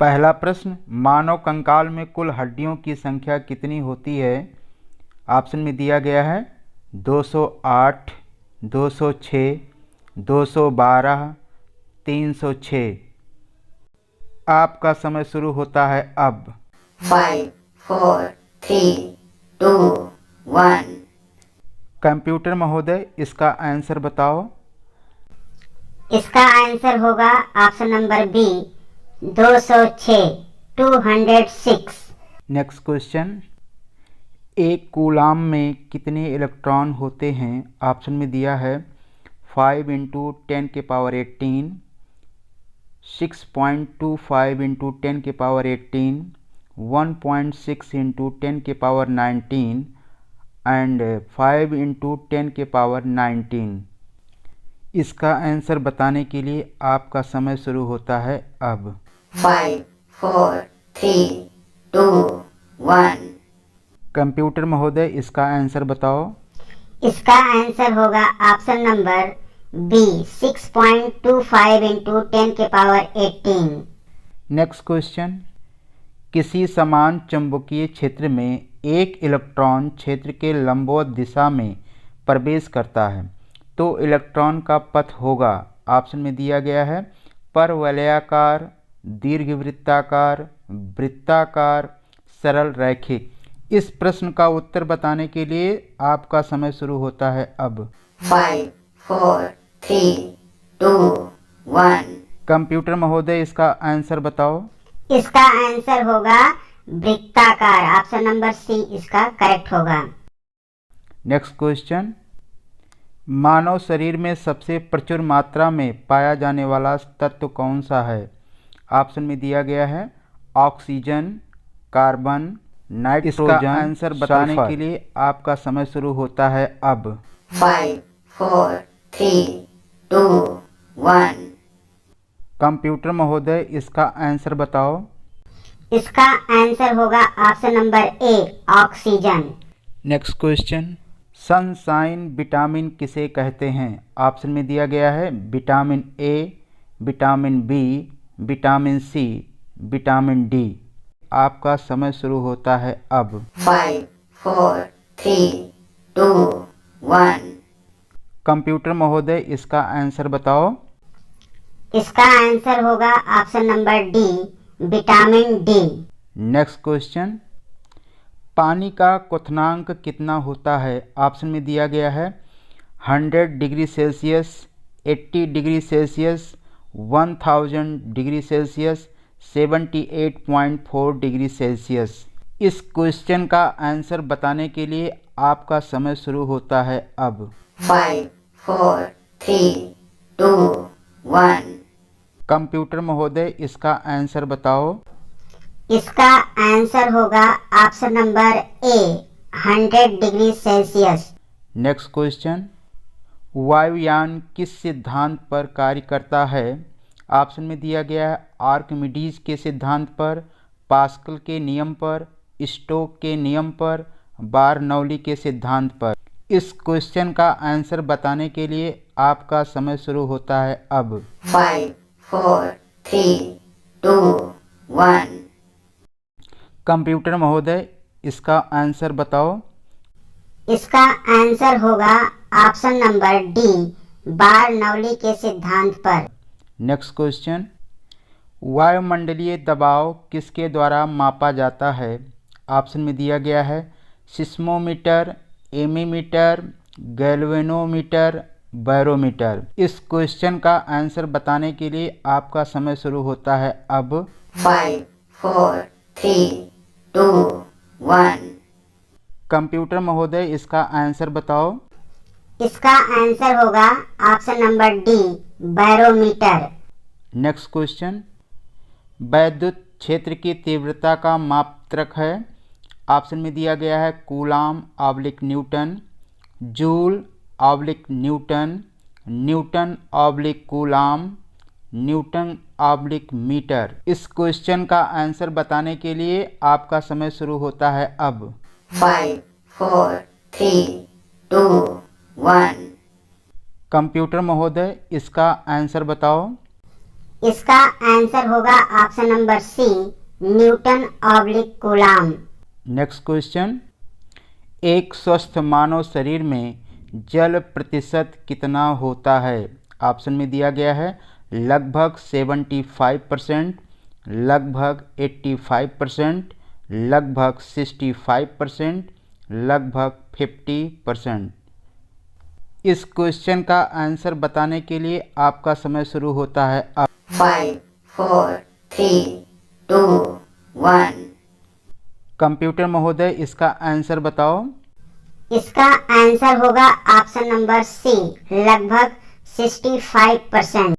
पहला प्रश्न, मानव कंकाल में कुल हड्डियों की संख्या कितनी होती है? ऑप्शन में दिया गया है 208, 206, 212, 306। आपका समय शुरू होता है अब। 5, 4, 3, 2, 1। कंप्यूटर महोदय, इसका आंसर बताओ। इसका आंसर होगा option number B 206, 206। Next question, एक कूलाम में कितने इलेक्ट्रॉन होते हैं? ऑप्शन में दिया है 5 × 10⁻18, 6.25 × 10⁻18, 1.6 × 10⁻19 एंड 5 × 10⁻19। इसका आंसर बताने के लिए आपका समय शुरू होता है अब। 5, 4, 3, 2, 1। कंप्यूटर महोदय, इसका आंसर बताओ। इसका आंसर होगा option number B 6.25 × 10⁻18। Next question, किसी समान चुंबकीय क्षेत्र में एक इलेक्ट्रॉन क्षेत्र के लंबवत दिशा में प्रवेश करता है तो इलेक्ट्रॉन का पथ होगा। ऑप्शन में दिया गया है परवलयाकार, दीर्घवृत्ताकार, वृत्ताकार, सरल रैखिक। इस प्रश्न का उत्तर बताने के लिए आपका समय शुरू होता है अब। 5, 4, 3, 2, 1। कंप्यूटर महोदय, इसका आंसर बताओ। इसका आंसर होगा वृत्ताकार। ऑप्शन नंबर सी इसका करेक्ट होगा। नेक्स्ट क्वेश्चन, मानव शरीर में सबसे प्रचुर मात्रा में पाया जाने वाला तत्व कौन सा है? ऑप्शन में दिया गया है ऑक्सीजन, कार्बन, नाइट्रोजन। इसका आंसर बताने के लिए आपका समय शुरू होता है अब। 5, 4, 3, 2, 1। कंप्यूटर महोदय, इसका आंसर बताओ। इसका आंसर होगा option number A oxygen. Next question, sunshine vitamin किसे कहते हैं? ऑप्शन में दिया गया है vitamin A, vitamin B, vitamin C, vitamin D. आपका समय शुरू होता है अब। 5, 4, 3, 2, 1। कंप्यूटर महोदय, इसका आंसर बताओ। इसका आंसर होगा option number D vitamin D. Next question, पानी का क्वथनांक कितना होता है? ऑप्शन में दिया गया है 100 degree Celsius, 80 degree Celsius, 1000 degree Celsius, 78.4 degree Celsius. इस क्वेश्चन का आंसर बताने के लिए आपका समय शुरू होता है अब। 5, 4, 3, 2, 1। कंप्यूटर महोदय, इसका आंसर बताओ। इसका आंसर होगा ऑप्शन नंबर ए 100 डिग्री सेल्सियस। नेक्स्ट क्वेश्चन, वायुयान किस सिद्धांत पर कार्य करता है? ऑप्शन में दिया गया है आर्किमिडीज के सिद्धांत पर, पास्कल के नियम पर, स्टोक के नियम पर, बारनौली के सिद्धांत पर। इस क्वेश्चन का आंसर बताने के लिए आपका समय शुरू होता है अब। 5, 4, 3, 2, 1। कंप्यूटर महोदय, इसका आंसर बताओ। इसका आंसर होगा ऑप्शन नंबर डी बारनौली के सिद्धांत पर। नेक्स्ट क्वेश्चन, वायुमंडलीय दबाव किसके द्वारा मापा जाता है? ऑप्शन में दिया गया है सिस्मोमीटर, एमीमीटर, गैल्वेनोमीटर, बैरोमीटर। इस क्वेश्चन का आंसर बताने के लिए आपका समय शुरू होता है अब। 5, 4, 3, 2, 1। कंप्यूटर महोदय, इसका आंसर बताओ। इसका आंसर होगा option number D barometer. Next question, वैद्युत क्षेत्र की तीव्रता का मात्रक है? ऑप्शन में दिया गया है कूलाम/न्यूटन, जूल/न्यूटन, न्यूटन/कूलाम, न्यूटन/मीटर। इस क्वेश्चन का आंसर बताने के लिए आपका समय शुरू होता है अब। 5, 4, 3, 2, 1। कंप्यूटर महोदय, इसका आंसर बताओ। इसका आंसर होगा option number C, newton oblique coulomb. Next question, एक स्वस्थ मानव शरीर में जल प्रतिशत कितना होता है? ऑप्शन में दिया गया है लगभग 75%, लगभग 85%, लगभग 65%, लगभग 50%। इस क्वेश्चन का आंसर बताने के लिए आपका समय शुरू होता है अब। 5, 4, 3, 2, 1। कंप्यूटर महोदय इसका आंसर बताओ। इसका आंसर होगा ऑप्शन नंबर सी, लगभग 65%।